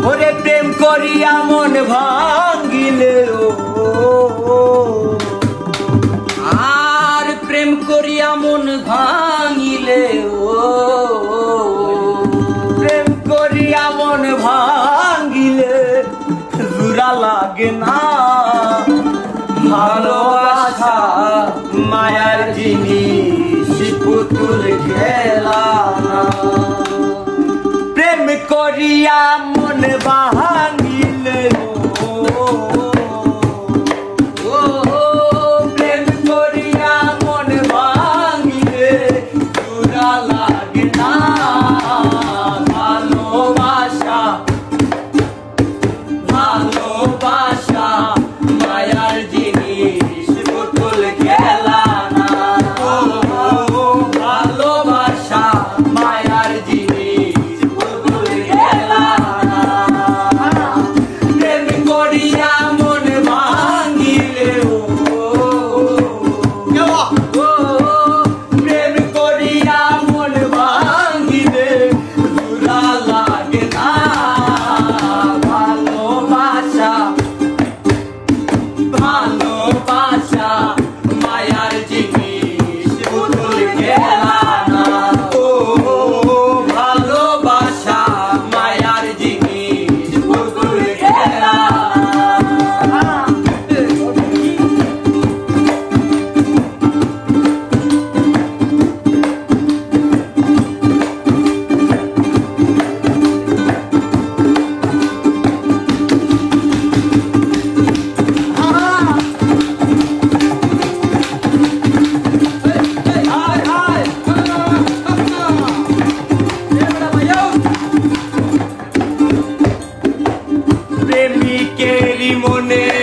ওরে প্রেম করিয়া মন ভাঙিলে আর প্রেম করিয়া মন ভাঙিলে প্রেম করিয়া মন ভাঙিলে জোড়া লাগে না ভালোবাসা মায়ার জিনিস পুতুল খেলা প্রেম করিয়া মন ভাঙিলে প্রেম করিয়া মন ভাঙিলে জোড়া লাগে না ভালোবাসা ভালোবাসা মায়ার জিনিস পুতুল খেলা না ভালোবাসা মায়ার জিনিস পুতুল খেলা না প্রেম করিয়া মন ভাঙিলে প্রেম করিয়া মন ভাঙিলে জোড়া লাগে না ভালোবাসা ভালোবাসা মায়ার জিনিস পুতুল খেলা না ভালোবাসা মায়ার জিনিস পুতুল খেলা প্রেমিকেরই মনে